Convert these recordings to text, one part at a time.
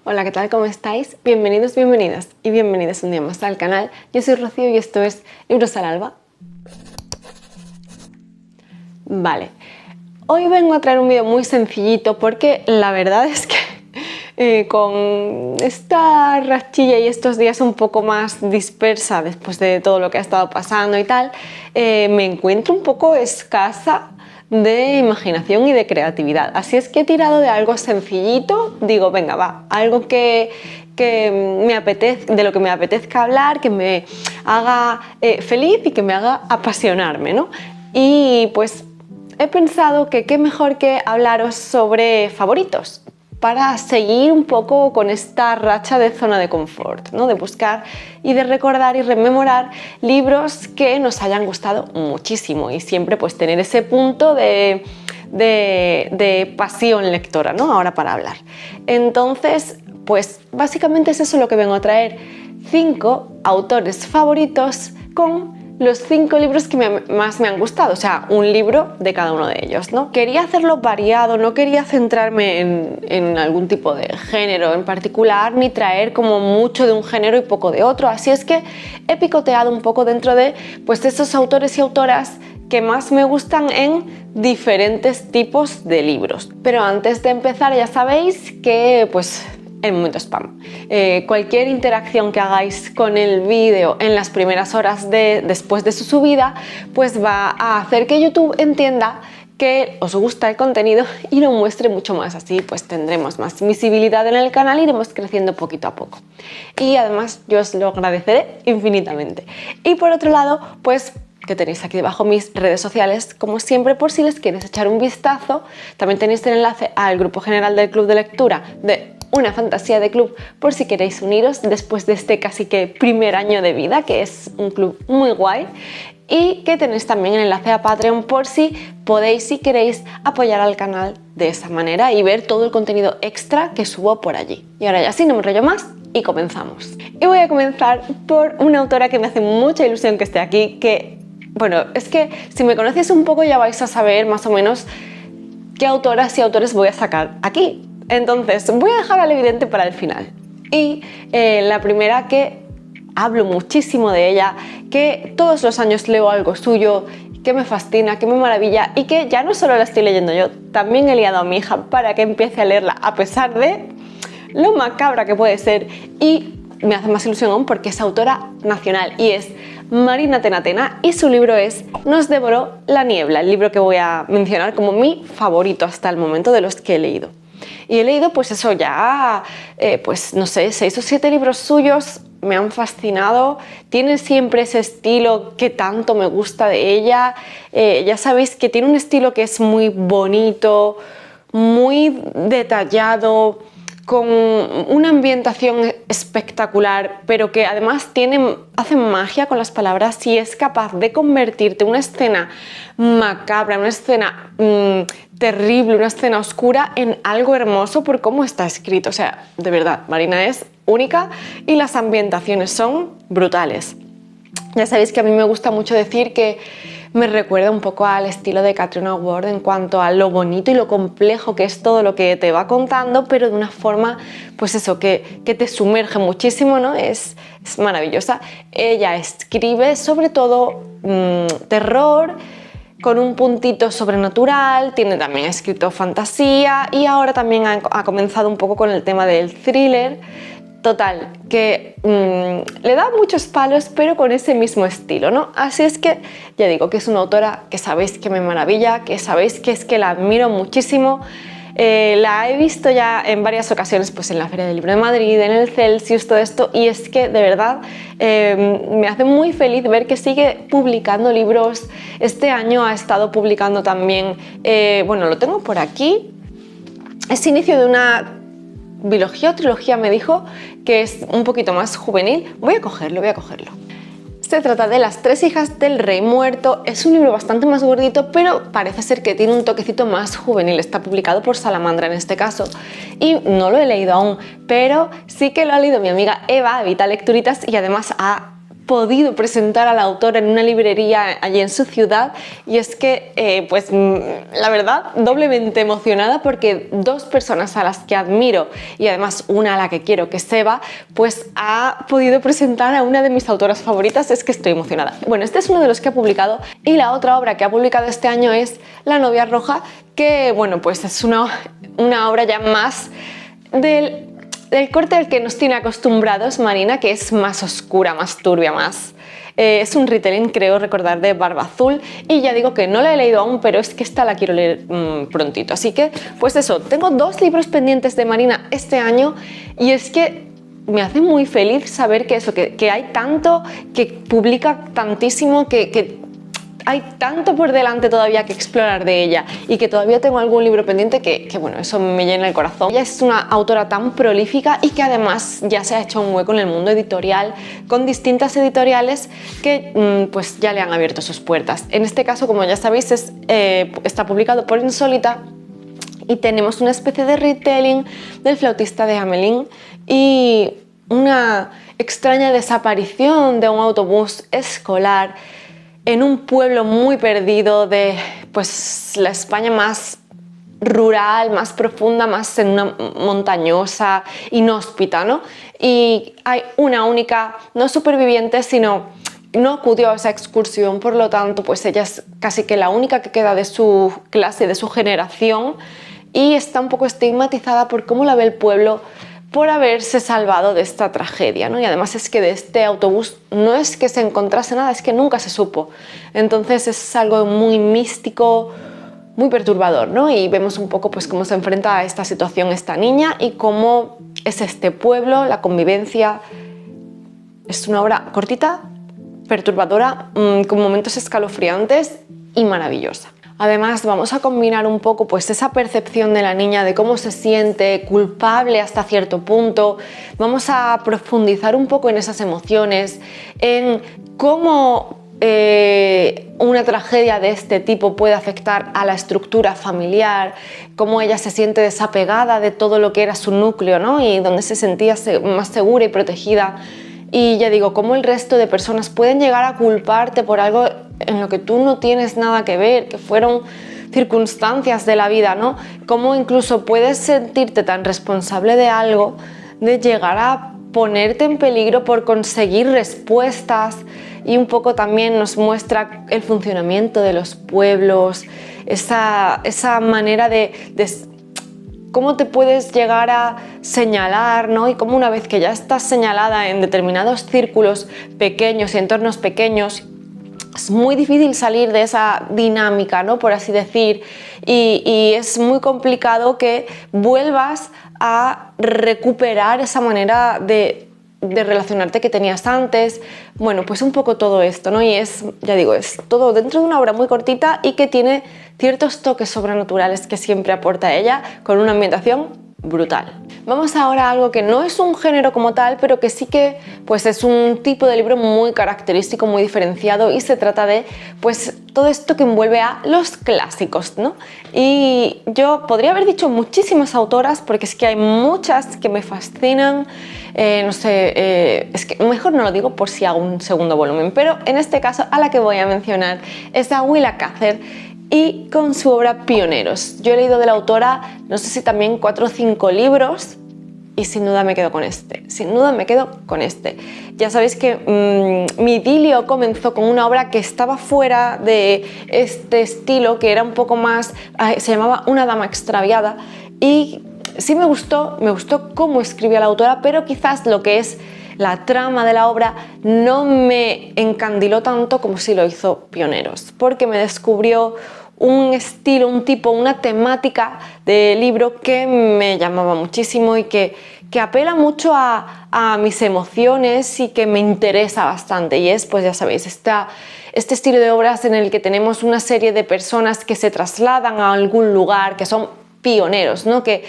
Hola, ¿qué tal? ¿Cómo estáis? Bienvenidos, bienvenidas y bienvenidas un día más al canal. Yo soy Rocío y esto es Libros al Alba. Vale, hoy vengo a traer un vídeo muy sencillito porque la verdad es que con esta rachilla y estos días un poco más dispersa después de todo lo que ha estado pasando y tal, me encuentro un poco escasa de imaginación y de creatividad. Así es que he tirado de algo sencillito, digo, venga, va, algo que me apetezca, de lo que me apetezca hablar, que me haga feliz y que me haga apasionarme, ¿no? Y pues he pensado que qué mejor que hablaros sobre favoritos, para seguir un poco con esta racha de zona de confort, ¿no? De buscar y de recordar y rememorar libros que nos hayan gustado muchísimo y siempre pues tener ese punto de pasión lectora, ¿no? Ahora para hablar. Entonces, pues básicamente es eso lo que vengo a traer: 5 autores favoritos con los 5 libros que más me han gustado, o sea, un libro de cada uno de ellos, ¿no? Quería hacerlo variado, no quería centrarme en algún tipo de género en particular, ni traer como mucho de un género y poco de otro, así es que he picoteado un poco dentro de pues esos autores y autoras que más me gustan en diferentes tipos de libros. Pero antes de empezar, ya sabéis que pues el momento spam. Cualquier interacción que hagáis con el vídeo en las primeras horas después de su subida, pues va a hacer que YouTube entienda que os gusta el contenido y lo muestre mucho más. Así pues tendremos más visibilidad en el canal y iremos creciendo poquito a poco. Y además yo os lo agradeceré infinitamente. Y por otro lado, pues que tenéis aquí debajo mis redes sociales, como siempre, por si les queréis echar un vistazo. También tenéis el enlace al grupo general del club de lectura de Una Fantasía de Club, por si queréis uniros después de este casi que primer año de vida, que es un club muy guay. Y que tenéis también el enlace a Patreon por si podéis, si queréis, apoyar al canal de esa manera y ver todo el contenido extra que subo por allí. Y ahora ya sí, no me enrollo más y comenzamos. Y voy a comenzar por una autora que me hace mucha ilusión que esté aquí, que, bueno, es que si me conocéis un poco ya vais a saber más o menos qué autoras y autores voy a sacar aquí. Entonces voy a dejar al evidente para el final. Y la primera, que hablo muchísimo de ella, que todos los años leo algo suyo, que me fascina, que me maravilla y que ya no solo la estoy leyendo yo, también he liado a mi hija para que empiece a leerla a pesar de lo macabra que puede ser, y me hace más ilusión aún porque es autora nacional y es Marina Tenatena, y su libro es Nos devoró la niebla, el libro que voy a mencionar como mi favorito hasta el momento de los que he leído. Y he leído pues eso ya, pues no sé, 6 o 7 libros suyos, me han fascinado, tiene siempre ese estilo que tanto me gusta de ella. Ya sabéis que tiene un estilo que es muy bonito, muy detallado, con una ambientación espectacular, pero que además hace magia con las palabras y es capaz de convertirte una escena macabra, una escena terrible, una escena oscura, en algo hermoso por cómo está escrito. O sea, de verdad, Marina es única y las ambientaciones son brutales. Ya sabéis que a mí me gusta mucho decir que me recuerda un poco al estilo de Catriona Ward en cuanto a lo bonito y lo complejo que es todo lo que te va contando, pero de una forma, pues eso, que te sumerge muchísimo, ¿no? Es maravillosa. Ella escribe sobre todo terror, con un puntito sobrenatural, tiene también escrito fantasía y ahora también ha comenzado un poco con el tema del thriller. Total, que le da muchos palos, pero con ese mismo estilo, ¿no? Así es que ya digo que es una autora que sabéis que me maravilla, que sabéis que es que la admiro muchísimo. La he visto ya en varias ocasiones, pues en la Feria del Libro de Madrid, en el Celsius, todo esto, y es que de verdad me hace muy feliz ver que sigue publicando libros. Este año ha estado publicando también, bueno, lo tengo por aquí, es inicio de una biología o trilogía, me dijo, que es un poquito más juvenil. Voy a cogerlo. Se trata de Las 3 hijas del rey muerto. Es un libro bastante más gordito, pero parece ser que tiene un toquecito más juvenil. Está publicado por Salamandra en este caso y no lo he leído aún, pero sí que lo ha leído mi amiga Eva, Evita Lecturitas, y además ha podido presentar al autor en una librería allí en su ciudad, y es que pues la verdad doblemente emocionada porque dos personas a las que admiro y además una a la que quiero, que es Eva, pues ha podido presentar a una de mis autoras favoritas. Es que estoy emocionada. Bueno, este es uno de los que ha publicado, y la otra obra que ha publicado este año es La novia roja, que bueno, pues es una obra ya más del corte al que nos tiene acostumbrados Marina, que es más oscura, más turbia, más... es un retelling, creo recordar, de Barba Azul, y ya digo que no la he leído aún, pero es que esta la quiero leer prontito. Así que, pues eso, tengo 2 libros pendientes de Marina este año, y es que me hace muy feliz saber que eso, que hay tanto, que publica tantísimo, que hay tanto por delante todavía que explorar de ella, y que todavía tengo algún libro pendiente que bueno, eso me llena el corazón. Ella es una autora tan prolífica y que además ya se ha hecho un hueco en el mundo editorial con distintas editoriales que pues ya le han abierto sus puertas. En este caso, como ya sabéis, está publicado por Insólita, y tenemos una especie de retelling del flautista de Hamelin y una extraña desaparición de un autobús escolar en un pueblo muy perdido de pues la España más rural, más profunda, más en una montañosa, inhóspita, ¿no? Y hay una única, no superviviente, sino no acudió a esa excursión, por lo tanto, pues ella es casi que la única que queda de su clase, de su generación, y está un poco estigmatizada por cómo la ve el pueblo por haberse salvado de esta tragedia, ¿no? Y además es que de este autobús no es que se encontrase nada, es que nunca se supo. Entonces es algo muy místico, muy perturbador, ¿no? Y vemos un poco pues cómo se enfrenta a esta situación esta niña y cómo es este pueblo, la convivencia. Es una obra cortita, perturbadora, con momentos escalofriantes y maravillosa. Además, vamos a combinar un poco pues esa percepción de la niña de cómo se siente culpable hasta cierto punto. Vamos a profundizar un poco en esas emociones, en cómo una tragedia de este tipo puede afectar a la estructura familiar, cómo ella se siente desapegada de todo lo que era su núcleo, ¿no? Y donde se sentía más segura y protegida. Y ya digo, cómo el resto de personas pueden llegar a culparte por algo en lo que tú no tienes nada que ver, que fueron circunstancias de la vida, ¿no? Cómo incluso puedes sentirte tan responsable de algo, de llegar a ponerte en peligro por conseguir respuestas. Y un poco también nos muestra el funcionamiento de los pueblos, esa manera de cómo te puedes llegar a señalar, ¿no? Y cómo una vez que ya estás señalada en determinados círculos pequeños y entornos pequeños, es muy difícil salir de esa dinámica, ¿no? Por así decir, y es muy complicado que vuelvas a recuperar esa manera de relacionarte que tenías antes. Bueno, pues un poco todo esto, ¿no? Y es, ya digo, es todo dentro de una obra muy cortita y que tiene ciertos toques sobrenaturales que siempre aporta ella, con una ambientación brutal. Vamos ahora a algo que no es un género como tal, pero que sí que pues es un tipo de libro muy característico, muy diferenciado, y se trata de pues todo esto que envuelve a los clásicos, ¿no? Y yo podría haber dicho muchísimas autoras, porque es que hay muchas que me fascinan. No sé, es que mejor no lo digo por si hago un segundo volumen, pero en este caso a la que voy a mencionar es a Willa Cather, y con su obra Pioneros. Yo he leído de la autora, no sé si también 4 o 5 libros, y sin duda me quedo con este, sin duda me quedo con este. Ya sabéis que mi idilio comenzó con una obra que estaba fuera de este estilo, que era un poco más, se llamaba Una dama extraviada, y sí me gustó cómo escribía la autora, pero quizás lo que es la trama de la obra no me encandiló tanto como si lo hizo Pioneros, porque me descubrió un estilo, un tipo, una temática de libro que me llamaba muchísimo y que apela mucho a mis emociones y que me interesa bastante. Y es, pues ya sabéis, este estilo de obras en el que tenemos una serie de personas que se trasladan a algún lugar, que son pioneros, ¿no? que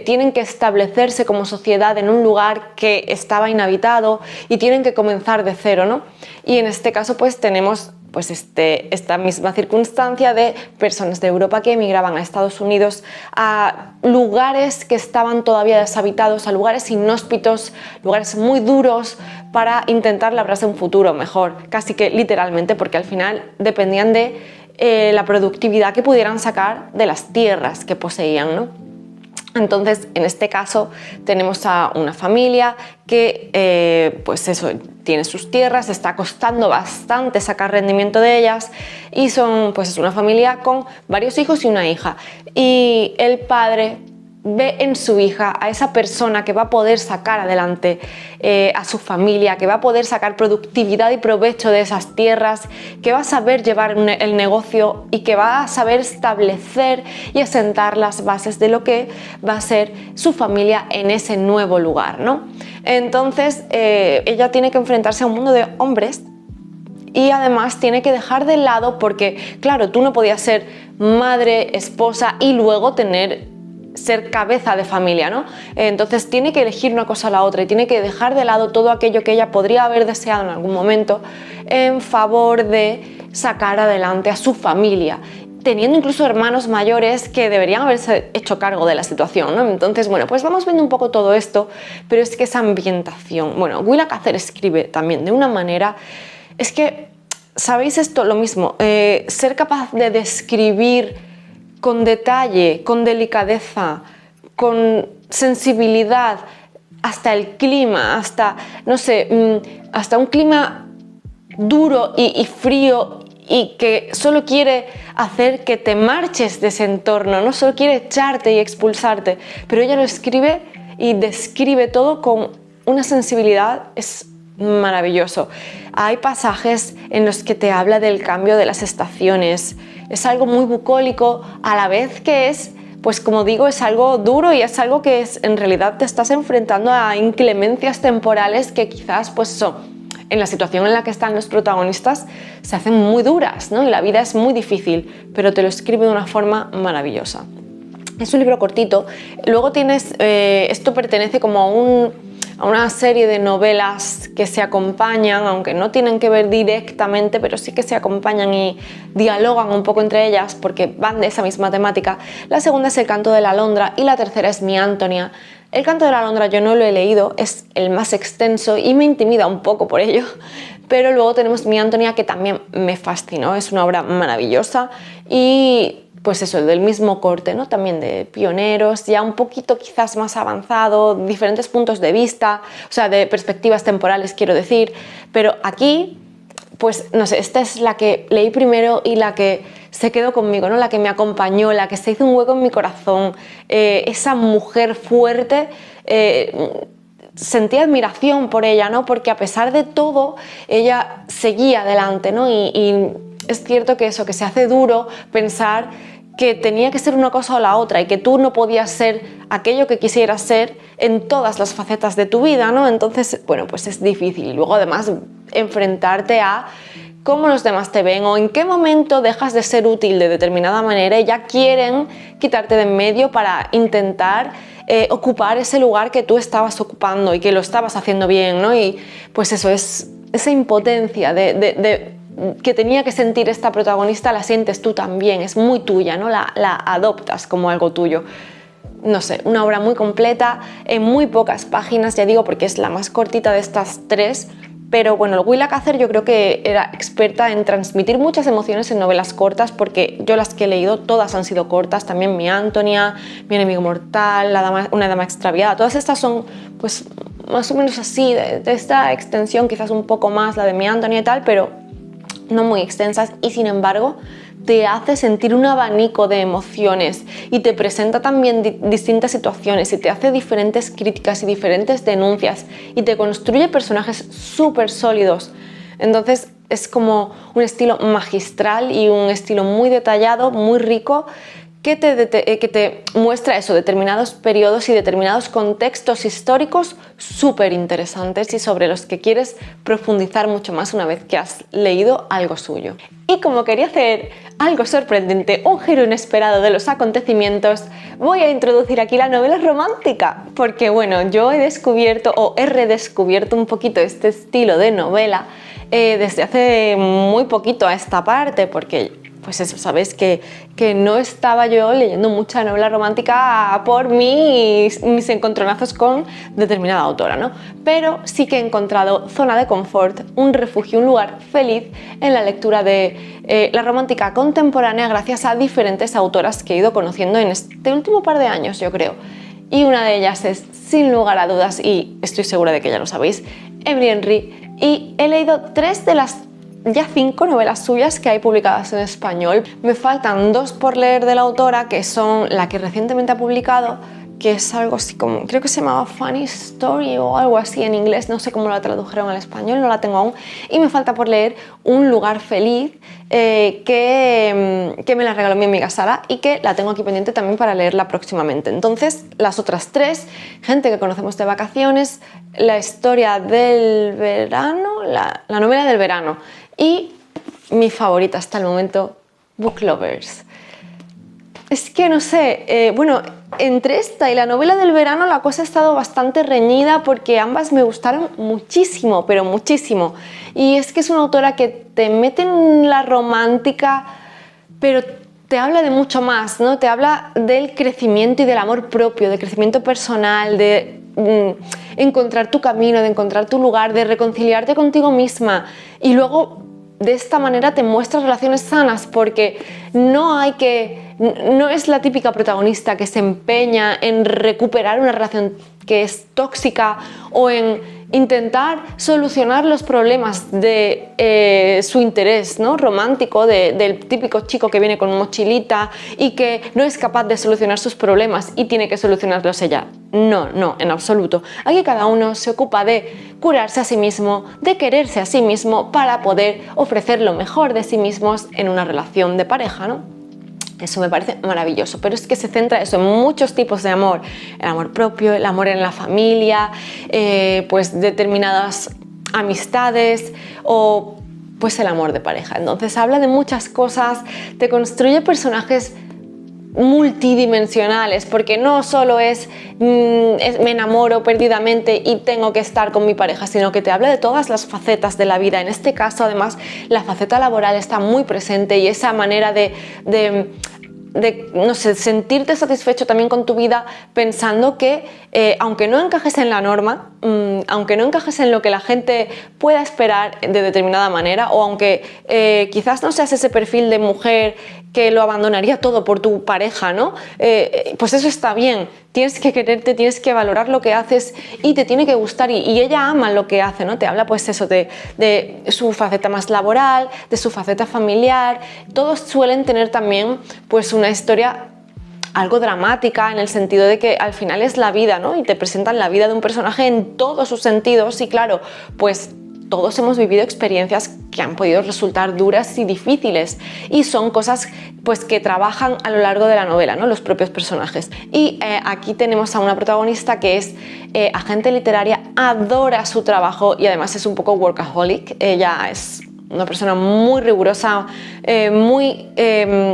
tienen que establecerse como sociedad en un lugar que estaba inhabitado y tienen que comenzar de cero, ¿no? Y en este caso pues tenemos pues esta misma circunstancia de personas de Europa que emigraban a Estados Unidos a lugares que estaban todavía deshabitados, a lugares inhóspitos, lugares muy duros, para intentar labrarse un futuro mejor, casi que literalmente, porque al final dependían de la productividad que pudieran sacar de las tierras que poseían, ¿no? Entonces, en este caso, tenemos a una familia que, pues eso, tiene sus tierras, está costando bastante sacar rendimiento de ellas y son, pues es una familia con varios hijos y una hija. Y el padre ve en su hija a esa persona que va a poder sacar adelante a su familia, que va a poder sacar productividad y provecho de esas tierras, que va a saber llevar el negocio y que va a saber establecer y asentar las bases de lo que va a ser su familia en ese nuevo lugar, ¿no? Entonces ella tiene que enfrentarse a un mundo de hombres y además tiene que dejar de lado, porque claro, tú no podías ser madre, esposa y luego ser cabeza de familia, ¿no? Entonces tiene que elegir una cosa a la otra y tiene que dejar de lado todo aquello que ella podría haber deseado en algún momento en favor de sacar adelante a su familia, teniendo incluso hermanos mayores que deberían haberse hecho cargo de la situación, ¿no? Entonces, bueno, pues vamos viendo un poco todo esto, pero es que esa ambientación, bueno, Willa Cather escribe también de una manera, es que, ¿sabéis esto? Lo mismo, ser capaz de describir con detalle, con delicadeza, con sensibilidad, hasta el clima, hasta, no sé, hasta un clima duro y frío y que solo quiere hacer que te marches de ese entorno, no solo quiere echarte y expulsarte, pero ella lo escribe y describe todo con una sensibilidad, es maravilloso. Hay pasajes en los que te habla del cambio de las estaciones, es algo muy bucólico a la vez que es, pues como digo, es algo duro y es algo que en realidad te estás enfrentando a inclemencias temporales que quizás, pues eso, en la situación en la que están los protagonistas se hacen muy duras, ¿no? Y la vida es muy difícil, pero te lo escribe de una forma maravillosa. Es un libro cortito. Luego tienes, esto pertenece como a una serie de novelas que se acompañan, aunque no tienen que ver directamente, pero sí que se acompañan y dialogan un poco entre ellas porque van de esa misma temática. La segunda es El canto de la alondra y la tercera es Mi Antonia. El canto de la alondra yo no lo he leído, es el más extenso y me intimida un poco por ello, pero luego tenemos Mi Antonia, que también me fascinó, es una obra maravillosa y pues eso, del mismo corte, ¿no? También de pioneros, ya un poquito quizás más avanzado, diferentes puntos de vista, o sea, de perspectivas temporales quiero decir, pero aquí, pues no sé, esta es la que leí primero y la que se quedó conmigo, ¿no? La que me acompañó, la que se hizo un hueco en mi corazón, esa mujer fuerte, sentí admiración por ella, ¿no? Porque a pesar de todo, ella seguía adelante, ¿no? Y es cierto que eso, que se hace duro pensar que tenía que ser una cosa o la otra y que tú no podías ser aquello que quisieras ser en todas las facetas de tu vida, ¿no? Entonces, bueno, pues es difícil. Y luego además enfrentarte a cómo los demás te ven o en qué momento dejas de ser útil de determinada manera y ya quieren quitarte de en medio para intentar ocupar ese lugar que tú estabas ocupando y que lo estabas haciendo bien, ¿no? Y pues eso, es esa impotencia que tenía que sentir esta protagonista, la sientes tú también, es muy tuya, ¿no? La adoptas como algo tuyo. No sé, una obra muy completa, en muy pocas páginas, ya digo, porque es la más cortita de estas tres, pero bueno, Willa Cather yo creo que era experta en transmitir muchas emociones en novelas cortas, porque yo las que he leído todas han sido cortas, también Mi Antonia, Mi enemigo mortal, Una dama extraviada, todas estas son pues más o menos así, de esta extensión, quizás un poco más la de Mi Antonia y tal, pero no muy extensas, y sin embargo te hace sentir un abanico de emociones y te presenta también distintas situaciones y te hace diferentes críticas y diferentes denuncias y te construye personajes súper sólidos. Entonces es como un estilo magistral y un estilo muy detallado, muy rico, que te muestra eso, determinados periodos y determinados contextos históricos súper interesantes y sobre los que quieres profundizar mucho más una vez que has leído algo suyo. Y como quería hacer algo sorprendente, un giro inesperado de los acontecimientos, voy a introducir aquí la novela romántica, porque bueno, yo he descubierto o he redescubierto un poquito este estilo de novela desde hace muy poquito a esta parte, porque pues eso, sabéis que no estaba yo leyendo mucha novela romántica por mis encontronazos con determinada autora, ¿no? Pero sí que he encontrado zona de confort, un refugio, un lugar feliz en la lectura de la romántica contemporánea gracias a diferentes autoras que he ido conociendo en este último par de años, yo creo. Y una de ellas es, sin lugar a dudas, y estoy segura de que ya lo sabéis, Emily Henry, y he leído 3 de las ya 5 novelas suyas que hay publicadas en español. Me faltan 2 por leer de la autora, que son la que recientemente ha publicado, que es algo así como, creo que se llamaba Funny Story o algo así en inglés, no sé cómo la tradujeron al español, no la tengo aún, y me falta por leer Un lugar feliz, que me la regaló mi amiga Sara y que la tengo aquí pendiente también para leerla próximamente. Entonces, las otras 3, gente que conocemos de vacaciones, La historia del verano, la novela del verano, y mi favorita hasta el momento, Book Lovers. Es que no sé, bueno, entre esta y la novela del verano la cosa ha estado bastante reñida porque ambas me gustaron muchísimo, pero muchísimo. Y es que es una autora que te mete en la romántica, pero te habla de mucho más, ¿no? Te habla del crecimiento y del amor propio, del crecimiento personal, de encontrar tu camino, de encontrar tu lugar, de reconciliarte contigo misma. Y luego de esta manera te muestras relaciones sanas, porque no es la típica protagonista que se empeña en recuperar una relación que es tóxica o en intentar solucionar los problemas de su interés, ¿no? romántico, del típico chico que viene con mochilita y que no es capaz de solucionar sus problemas y tiene que solucionarlos ella. No, en absoluto. Aquí cada uno se ocupa de curarse a sí mismo, de quererse a sí mismo para poder ofrecer lo mejor de sí mismos en una relación de pareja, ¿no? Eso me parece maravilloso, pero es que se centra eso en muchos tipos de amor, el amor propio, el amor en la familia, pues determinadas amistades o pues el amor de pareja. Entonces habla de muchas cosas, te construye personajes multidimensionales, porque no solo es me enamoro perdidamente y tengo que estar con mi pareja, sino que te habla de todas las facetas de la vida. En este caso, además, la faceta laboral está muy presente y esa manera de no sé, sentirte satisfecho también con tu vida pensando que aunque no encajes en la norma, aunque no encajes en lo que la gente pueda esperar de determinada manera, o aunque quizás no seas ese perfil de mujer que lo abandonaría todo por tu pareja, ¿no? Pues eso está bien, tienes que quererte, tienes que valorar lo que haces y te tiene que gustar, y ella ama lo que hace, ¿no? Te habla pues eso de su faceta más laboral, de su faceta familiar. Todos suelen tener también pues una historia algo dramática, en el sentido de que al final es la vida, ¿no? Y te presentan la vida de un personaje en todos sus sentidos, y claro, pues todos hemos vivido experiencias que han podido resultar duras y difíciles, y son cosas pues que trabajan a lo largo de la novela, ¿no? Los propios personajes. Y aquí tenemos a una protagonista que es agente literaria, adora su trabajo y además es un poco workaholic. Ella es una persona muy rigurosa, muy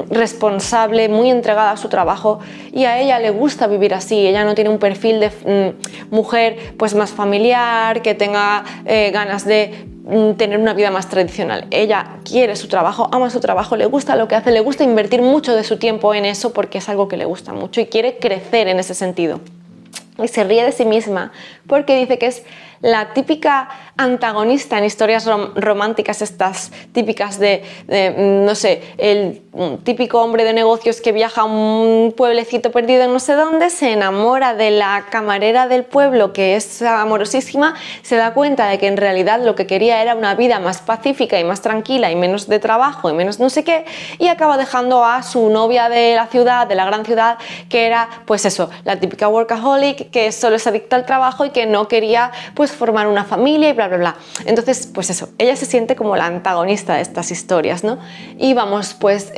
responsable, muy entregada a su trabajo, y a ella le gusta vivir así. Ella no tiene un perfil de mujer pues más familiar, que tenga ganas de tener una vida más tradicional. Ella quiere su trabajo, ama su trabajo, le gusta lo que hace, le gusta invertir mucho de su tiempo en eso porque es algo que le gusta mucho y quiere crecer en ese sentido. Y se ríe de sí misma porque dice que es la típica antagonista en historias románticas, estas típicas no sé, el típico hombre de negocios que viaja a un pueblecito perdido en no sé dónde, se enamora de la camarera del pueblo, que es amorosísima, se da cuenta de que en realidad lo que quería era una vida más pacífica y más tranquila y menos de trabajo y menos no sé qué, y acaba dejando a su novia de la ciudad, de la gran ciudad, que era pues eso, la típica workaholic, que solo es adicta al trabajo y que no quería pues formar una familia y bla bla bla. Entonces pues eso, ella se siente como la antagonista de estas historias, ¿no? Y vamos pues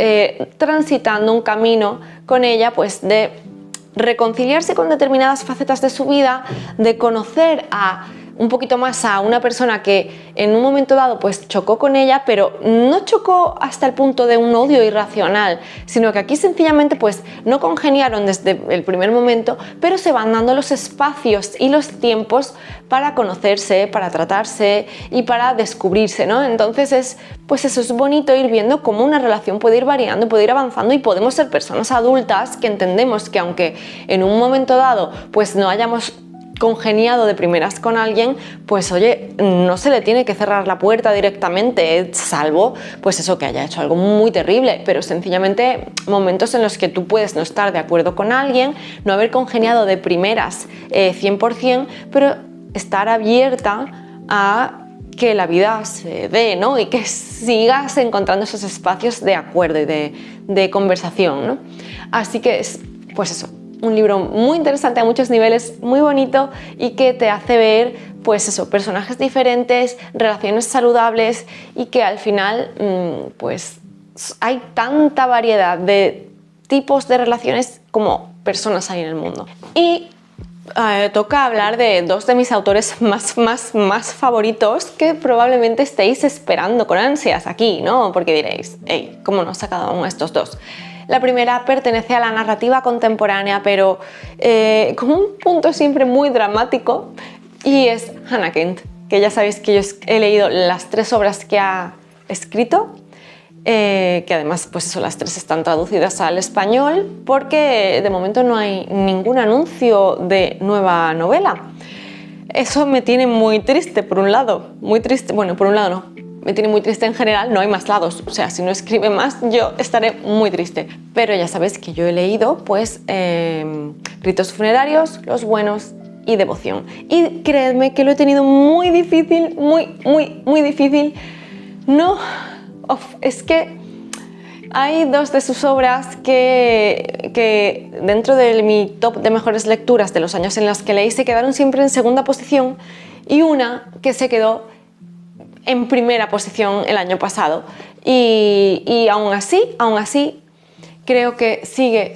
transitando un camino con ella pues de reconciliarse con determinadas facetas de su vida, de conocer a un poquito más a una persona que en un momento dado pues chocó con ella, pero no chocó hasta el punto de un odio irracional, sino que aquí sencillamente pues no congeniaron desde el primer momento, pero se van dando los espacios y los tiempos para conocerse, para tratarse y para descubrirse, ¿no? Entonces pues eso es bonito, ir viendo cómo una relación puede ir variando, puede ir avanzando, y podemos ser personas adultas que entendemos que aunque en un momento dado pues no hayamos congeniado de primeras con alguien, pues oye, no se le tiene que cerrar la puerta directamente, salvo pues eso, que haya hecho algo muy terrible, pero sencillamente momentos en los que tú puedes no estar de acuerdo con alguien, no haber congeniado de primeras 100%, pero estar abierta a que la vida se dé, ¿no? Y que sigas encontrando esos espacios de acuerdo y de conversación, ¿no? Así que es, pues eso, un libro muy interesante a muchos niveles, muy bonito, y que te hace ver, pues eso, personajes diferentes, relaciones saludables, y que al final, pues hay tanta variedad de tipos de relaciones como personas hay en el mundo. Y toca hablar de dos de mis autores más favoritos, que probablemente estéis esperando con ansias aquí, ¿no? Porque diréis, hey, ¿cómo no has sacado aún estos dos? La primera pertenece a la narrativa contemporánea, pero con un punto siempre muy dramático, y es Hannah Kent, que ya sabéis que yo he leído las 3 obras que ha escrito, que además pues eso, las 3 están traducidas al español, porque de momento no hay ningún anuncio de nueva novela. Eso me tiene muy triste, por un lado, muy triste, bueno, por un lado no, me tiene muy triste en general, no hay más lados, o sea, si no escribe más yo estaré muy triste. Pero ya sabéis que yo he leído pues Ritos funerarios, Los buenos y Devoción, y creedme que lo he tenido muy difícil, muy difícil. No, es que hay 2 de sus obras que dentro de mi top de mejores lecturas de los años en los que leí se quedaron siempre en segunda posición, y una que se quedó en primera posición el año pasado, y aún así creo que sigue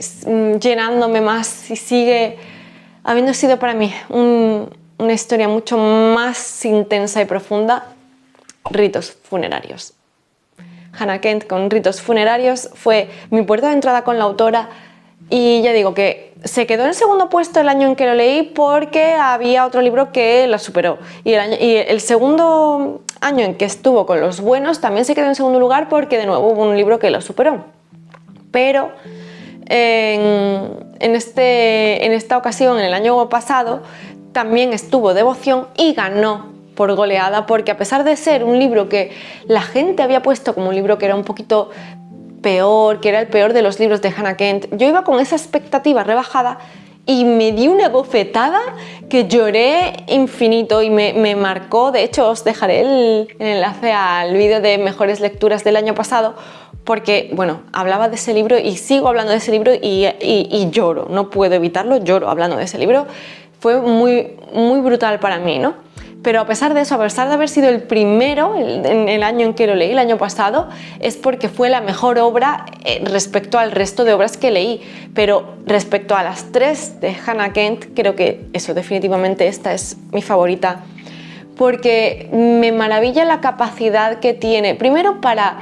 llenándome más y sigue habiendo sido para mí una historia mucho más intensa y profunda. Ritos funerarios. Hannah Kent con Ritos funerarios fue mi puerta de entrada con la autora, y ya digo que se quedó en segundo puesto el año en que lo leí porque había otro libro que lo superó, y el segundo año en que estuvo con Los buenos también se quedó en segundo lugar porque de nuevo hubo un libro que lo superó. Pero en esta ocasión, en el año pasado, también estuvo Devoción y ganó por goleada, porque a pesar de ser un libro que la gente había puesto como un libro que era un poquito peor, que era el peor de los libros de Hannah Kent, yo iba con esa expectativa rebajada y me di una bofetada que lloré infinito y me marcó. De hecho, os dejaré el enlace al vídeo de mejores lecturas del año pasado, porque, bueno, hablaba de ese libro y sigo hablando de ese libro y lloro, no puedo evitarlo, lloro hablando de ese libro. Fue muy brutal para mí, ¿no? Pero a pesar de eso, a pesar de haber sido el primero en el año en que lo leí, el año pasado, es porque fue la mejor obra respecto al resto de obras que leí. Pero respecto a las 3 de Hannah Kent, creo que eso, definitivamente esta es mi favorita, porque me maravilla la capacidad que tiene, primero para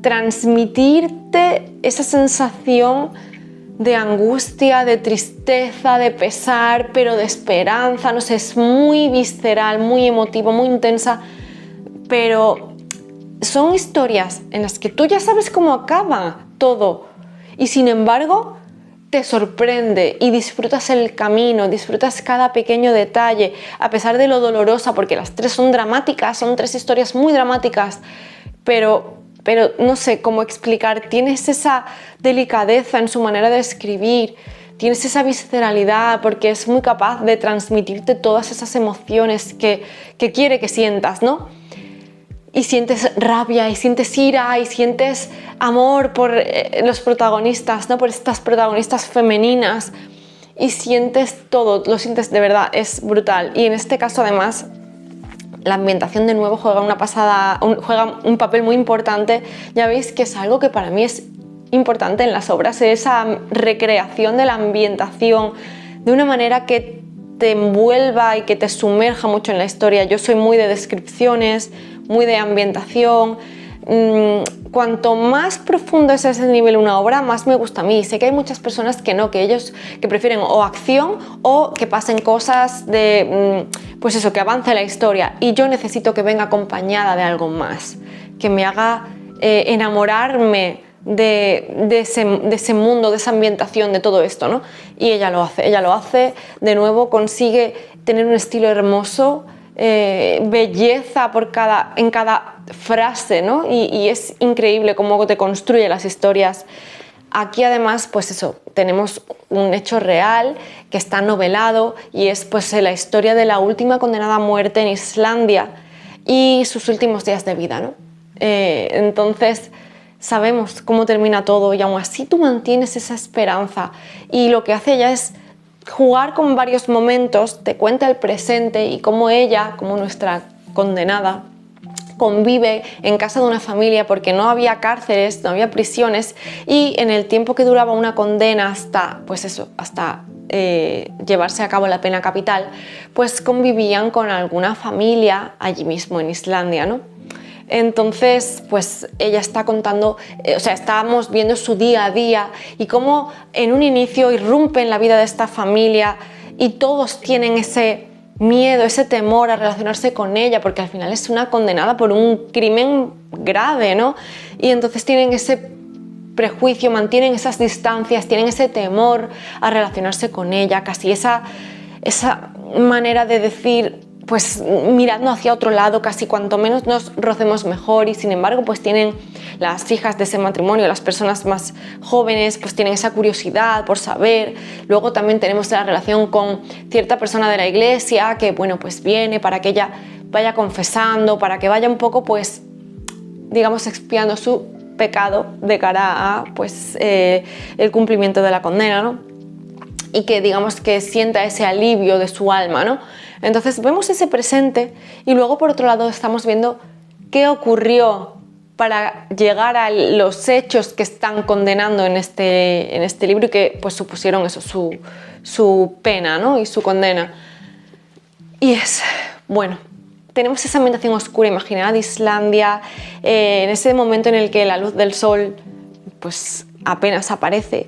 transmitirte esa sensación de angustia, de tristeza, de pesar, pero de esperanza, no sé, es muy visceral, muy emotivo, muy intensa, pero son historias en las que tú ya sabes cómo acaba todo, y sin embargo te sorprende y disfrutas el camino, disfrutas cada pequeño detalle, a pesar de lo dolorosa, porque las 3 son dramáticas, son 3 historias muy dramáticas, pero no sé cómo explicar, tienes esa delicadeza en su manera de escribir, tienes esa visceralidad, porque es muy capaz de transmitirte todas esas emociones que quiere que sientas, ¿no? Y sientes rabia, y sientes ira, y sientes amor por los protagonistas, ¿no? Por estas protagonistas femeninas, y sientes todo, lo sientes de verdad, es brutal. Y en este caso además la ambientación de nuevo juega un papel muy importante. Ya veis que es algo que para mí es importante en las obras, esa recreación de la ambientación de una manera que te envuelva y que te sumerja mucho en la historia. Yo soy muy de descripciones, muy de ambientación. Cuanto más profundo es ese nivel de una obra, más me gusta a mí. Sé que hay muchas personas que no, que ellos que prefieren o acción o que pasen cosas de, pues eso, que avance la historia. Y yo necesito que venga acompañada de algo más, que me haga enamorarme de ese mundo, de esa ambientación, de todo esto, ¿no? Y ella lo hace, de nuevo consigue tener un estilo hermoso, belleza en cada frase, ¿no? Y es increíble cómo te construye las historias. Aquí además, pues eso, tenemos un hecho real que está novelado y es pues la historia de la última condenada a muerte en Islandia y sus últimos días de vida, ¿no? Entonces sabemos cómo termina todo y aún así tú mantienes esa esperanza, y lo que hace ella es jugar con varios momentos, te cuenta el presente y cómo ella, como nuestra condenada, convive en casa de una familia porque no había cárceles, no había prisiones, y en el tiempo que duraba una condena hasta, pues eso, hasta llevarse a cabo la pena capital, pues convivían con alguna familia allí mismo en Islandia, ¿no? Entonces, pues ella está contando, o sea, estábamos viendo su día a día y cómo en un inicio irrumpe en la vida de esta familia y todos tienen ese miedo, ese temor a relacionarse con ella, porque al final es una condenada por un crimen grave, ¿no? Y entonces tienen ese prejuicio, mantienen esas distancias, tienen ese temor a relacionarse con ella, casi esa manera de decir, pues mirando hacia otro lado, casi cuanto menos nos rocemos mejor, y sin embargo pues tienen las hijas de ese matrimonio, las personas más jóvenes pues tienen esa curiosidad por saber. Luego también tenemos la relación con cierta persona de la iglesia que bueno pues viene para que ella vaya confesando, para que vaya un poco pues digamos expiando su pecado de cara a pues el cumplimiento de la condena, ¿no? Y que digamos que sienta ese alivio de su alma, ¿no? Entonces vemos ese presente y luego por otro lado estamos viendo qué ocurrió para llegar a los hechos que están condenando en este libro y que pues supusieron eso, su pena, ¿no? Y su condena. Y es, bueno, tenemos esa ambientación oscura, imaginada de Islandia, en ese momento en el que la luz del sol pues apenas aparece,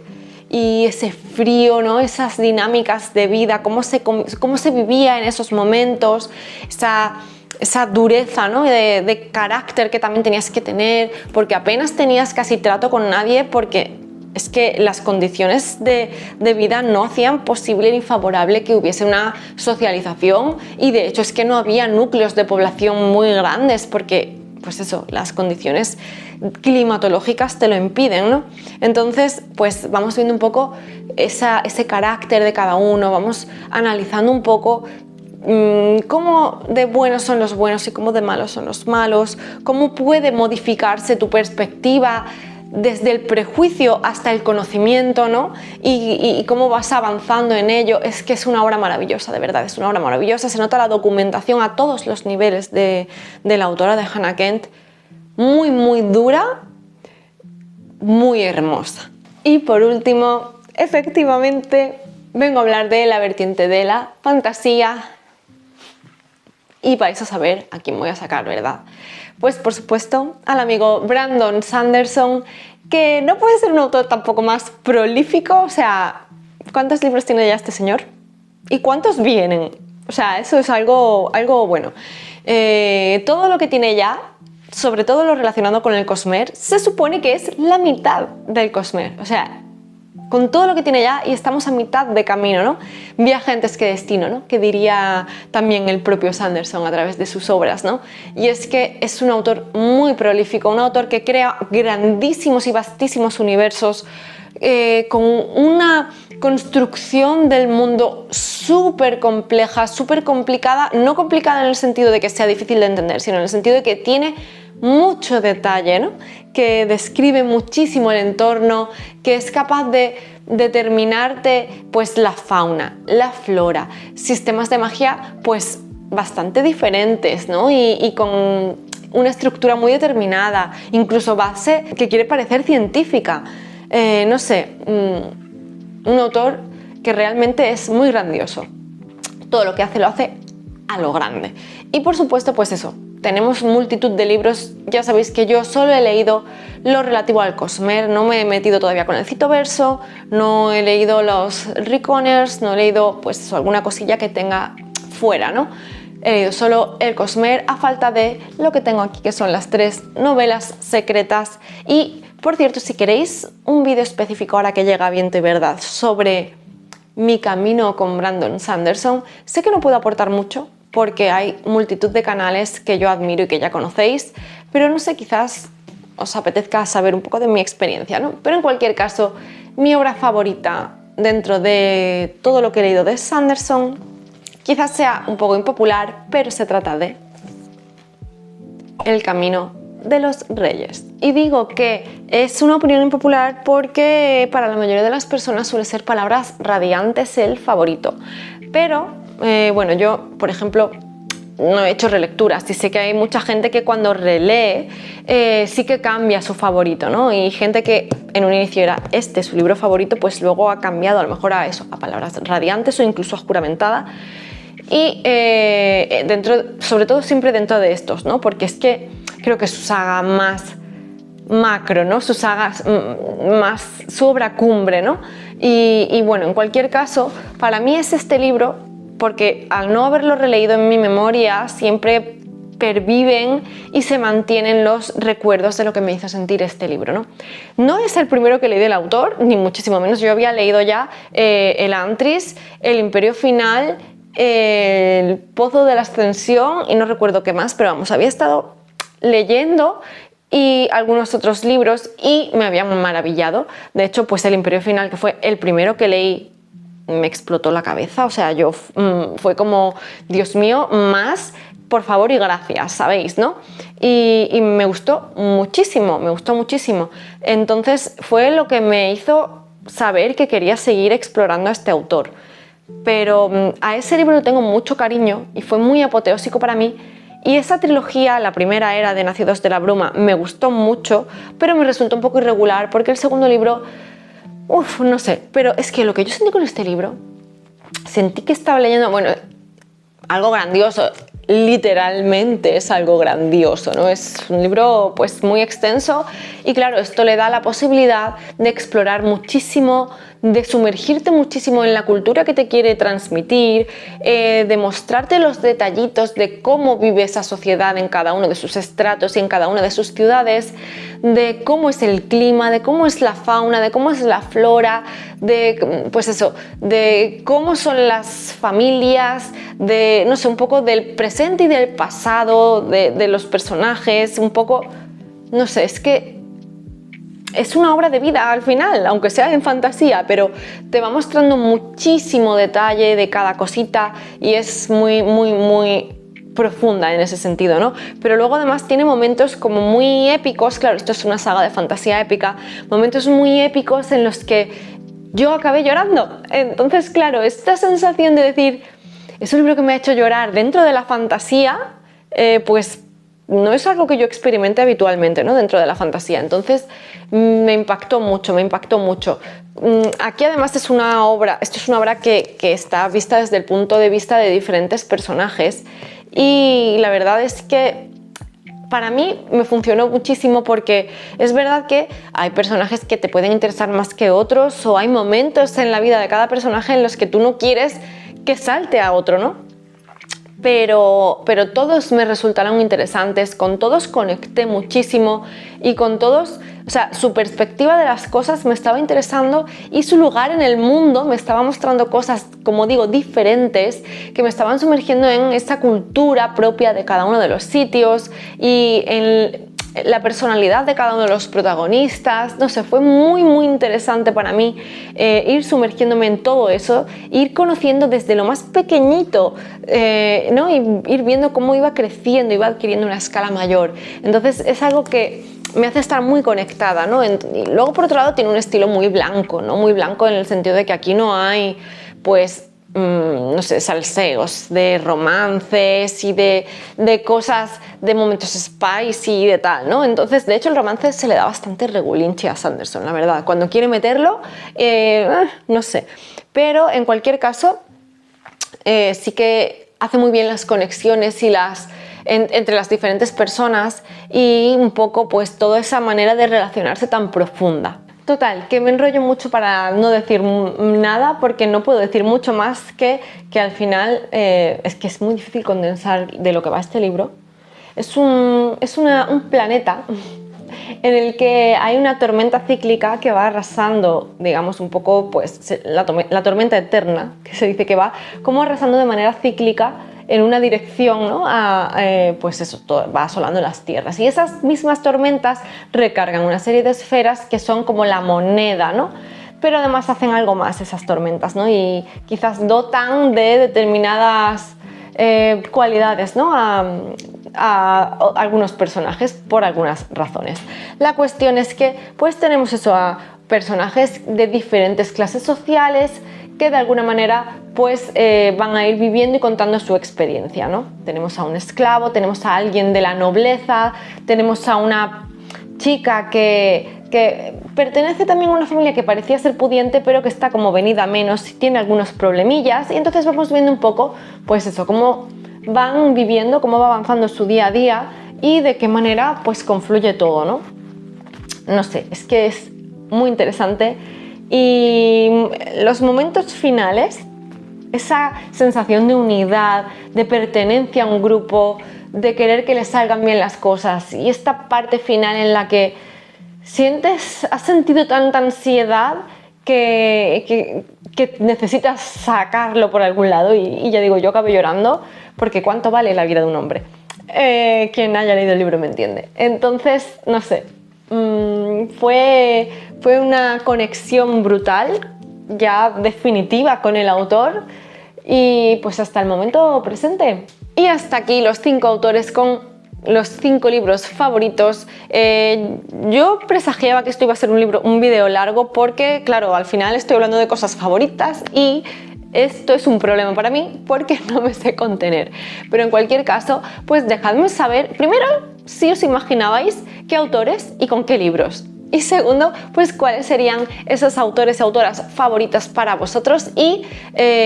y ese frío, ¿no? Esas dinámicas de vida, cómo se vivía en esos momentos, esa dureza, ¿no? de carácter que también tenías que tener, porque apenas tenías casi trato con nadie, porque es que las condiciones de vida no hacían posible ni favorable que hubiese una socialización, y de hecho es que no había núcleos de población muy grandes porque pues eso, las condiciones climatológicas te lo impiden, ¿no? Entonces, pues vamos viendo un poco ese carácter de cada uno, vamos analizando un poco cómo de buenos son los buenos y cómo de malos son los malos, cómo puede modificarse tu perspectiva desde el prejuicio hasta el conocimiento, ¿no? Y cómo vas avanzando en ello. Es que es una obra maravillosa, de verdad, es una obra maravillosa. Se nota la documentación a todos los niveles de la autora, de Hannah Kent. Muy, muy dura, muy hermosa. Y por último, efectivamente, vengo a hablar de la vertiente de la fantasía. Y vais a saber a quién voy a sacar, ¿verdad? Pues por supuesto al amigo Brandon Sanderson, que no puede ser un autor tampoco más prolífico. O sea, ¿cuántos libros tiene ya este señor? ¿Y cuántos vienen? O sea, eso es algo bueno. Todo lo que tiene ya, sobre todo lo relacionado con el Cosmere, se supone que es la mitad del Cosmere. O sea, con todo lo que tiene ya, y estamos a mitad de camino, ¿no? Viaje antes que destino, ¿no? Que diría también el propio Sanderson a través de sus obras, ¿no? Y es que es un autor muy prolífico, un autor que crea grandísimos y vastísimos universos, con una construcción del mundo súper compleja, súper complicada, no complicada en el sentido de que sea difícil de entender, sino en el sentido de que tiene mucho detalle, ¿no? Que describe muchísimo el entorno, que es capaz de determinarte pues la fauna, la flora, sistemas de magia pues bastante diferentes, ¿no? Y con una estructura muy determinada, incluso base que quiere parecer científica. No sé, un autor que realmente es muy grandioso. todo lo que hace lo hace a lo grande. Y por supuesto, pues eso, tenemos multitud de libros. Ya sabéis que yo solo he leído lo relativo al Cosmer, no me he metido todavía con el Citoverso, no he leído los Reconers, no he leído pues eso, alguna cosilla que tenga fuera, ¿no? He leído solo el Cosmer a falta de lo que tengo aquí, que son las 3 novelas secretas. Y por cierto, si queréis un vídeo específico ahora que llega Viento y Verdad sobre mi camino con Brandon Sanderson, sé que no puedo aportar mucho porque hay multitud de canales que yo admiro y que ya conocéis, pero no sé, quizás os apetezca saber un poco de mi experiencia, ¿no? Pero en cualquier caso, mi obra favorita dentro de todo lo que he leído de Sanderson quizás sea un poco impopular, pero se trata de El Camino de los Reyes. Y digo que es una opinión impopular porque para la mayoría de las personas suele ser Palabras Radiantes el favorito, pero bueno, yo por ejemplo no he hecho relecturas y sé que hay mucha gente que cuando relee sí que cambia su favorito, ¿no? Y gente que en un inicio era este su libro favorito, pues luego ha cambiado a lo mejor a eso, a Palabras Radiantes o incluso a Juramentada. Y sobre todo siempre dentro de estos, ¿no? Porque es que creo que su saga más macro, ¿no? Su saga más, su obra cumbre, ¿no? Y bueno, en cualquier caso, para mí es este libro porque al no haberlo releído en mi memoria siempre perviven y se mantienen los recuerdos de lo que me hizo sentir este libro, ¿no? No es el primero que leí del autor, ni muchísimo menos. Yo había leído ya el Antris, el Imperio Final, el Pozo de la Ascensión y no recuerdo qué más, pero vamos, había estado leyendo y algunos otros libros y me habían maravillado. De hecho, pues el Imperio Final, que fue el primero que leí, me explotó la cabeza. O sea, yo fue como, Dios mío, más, por favor y gracias, ¿sabéis, no? Y me gustó muchísimo, me gustó muchísimo. Entonces fue lo que me hizo saber que quería seguir explorando a este autor. Pero a ese libro le tengo mucho cariño y fue muy apoteósico para mí. Y esa trilogía, la primera era de Nacidos de la Bruma, me gustó mucho, pero me resultó un poco irregular porque el segundo libro, no sé, pero es que lo que yo sentí con este libro, sentí que estaba leyendo, bueno, algo grandioso, literalmente es algo grandioso, ¿no? Es un libro pues muy extenso y claro, esto le da la posibilidad de explorar muchísimo, de sumergirte muchísimo en la cultura que te quiere transmitir, de mostrarte los detallitos de cómo vive esa sociedad en cada uno de sus estratos y en cada una de sus ciudades, de cómo es el clima, de cómo es la fauna, de cómo es la flora, de pues eso, de cómo son las familias, de no sé, un poco del presente y del pasado de los personajes, un poco, no sé, es que es una obra de vida al final, aunque sea en fantasía, pero te va mostrando muchísimo detalle de cada cosita y es muy, muy, muy profunda en ese sentido, ¿no? Pero luego además tiene momentos como muy épicos, claro, esto es una saga de fantasía épica, momentos muy épicos en los que yo acabé llorando. Entonces, claro, esta sensación de decir, es un libro que me ha hecho llorar dentro de la fantasía, pues no es algo que yo experimente habitualmente, ¿no? Dentro de la fantasía. Entonces me impactó mucho, me impactó mucho. Aquí además esto es una obra que está vista desde el punto de vista de diferentes personajes y la verdad es que para mí me funcionó muchísimo porque es verdad que hay personajes que te pueden interesar más que otros o hay momentos en la vida de cada personaje en los que tú no quieres que salte a otro, ¿no? Pero todos me resultaron interesantes, con todos conecté muchísimo y con todos, o sea, su perspectiva de las cosas me estaba interesando y su lugar en el mundo me estaba mostrando cosas, como digo, diferentes, que me estaban sumergiendo en esa cultura propia de cada uno de los sitios y en la personalidad de cada uno de los protagonistas. No sé, fue muy muy interesante para mí ir sumergiéndome en todo eso, ir conociendo desde lo más pequeñito, ¿no? Y ir viendo cómo iba creciendo, iba adquiriendo una escala mayor. Entonces es algo que me hace estar muy conectada, ¿no? Y luego por otro lado tiene un estilo muy blanco, ¿no? Muy blanco en el sentido de que aquí no hay pues no sé, salseos de romances y de cosas, de momentos spicy y de tal, ¿no? Entonces, de hecho, el romance se le da bastante regulinchi a Sanderson, la verdad. Cuando quiere meterlo, no sé. Pero, en cualquier caso, sí que hace muy bien las conexiones y entre las diferentes personas y un poco pues toda esa manera de relacionarse tan profunda. Total, que me enrollo mucho para no decir nada porque no puedo decir mucho más que al final es que es muy difícil condensar de lo que va este libro. Es un planeta en el que hay una tormenta cíclica que va arrasando, digamos, un poco pues la tormenta eterna, que se dice que va como arrasando de manera cíclica en una dirección, ¿no? Pues eso, va asolando las tierras. Y esas mismas tormentas recargan una serie de esferas que son como la moneda, ¿no? Pero además hacen algo más esas tormentas, ¿no? Y quizás dotan de determinadas cualidades, ¿no? A algunos personajes por algunas razones. La cuestión es que pues tenemos eso, a personajes de diferentes clases sociales que de alguna manera pues van a ir viviendo y contando su experiencia, ¿no? Tenemos a un esclavo, tenemos a alguien de la nobleza, tenemos a una chica que pertenece también a una familia que parecía ser pudiente pero que está como venida a menos y tiene algunos problemillas, y entonces vamos viendo un poco pues eso, cómo van viviendo, cómo va avanzando su día a día y de qué manera pues confluye todo, ¿no? No sé, es que es muy interesante. Y los momentos finales, esa sensación de unidad, de pertenencia a un grupo, de querer que les salgan bien las cosas, y esta parte final en la que has sentido tanta ansiedad que necesitas sacarlo por algún lado, y ya digo, yo acabé llorando porque ¿cuánto vale la vida de un hombre? Quien haya leído el libro me entiende. Entonces, no sé, fue una conexión brutal, ya definitiva con el autor, y pues hasta el momento presente. Y hasta aquí los 5 autores con los 5 libros favoritos. Yo presagiaba que esto iba a ser un video largo porque, claro, al final estoy hablando de cosas favoritas y esto es un problema para mí porque no me sé contener. Pero en cualquier caso, pues dejadme saber, primero, si os imaginabais qué autores y con qué libros. Y segundo, pues cuáles serían esos autores y autoras favoritas para vosotros y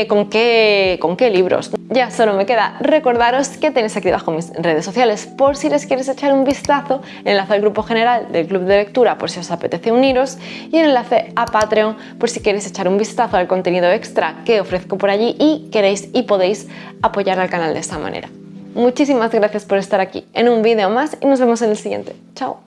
con qué libros. Ya solo me queda recordaros que tenéis aquí abajo mis redes sociales por si les queréis echar un vistazo, el enlace al grupo general del club de lectura por si os apetece uniros y el enlace a Patreon por si queréis echar un vistazo al contenido extra que ofrezco por allí y queréis y podéis apoyar al canal de esta manera. Muchísimas gracias por estar aquí en un vídeo más y nos vemos en el siguiente. ¡Chao!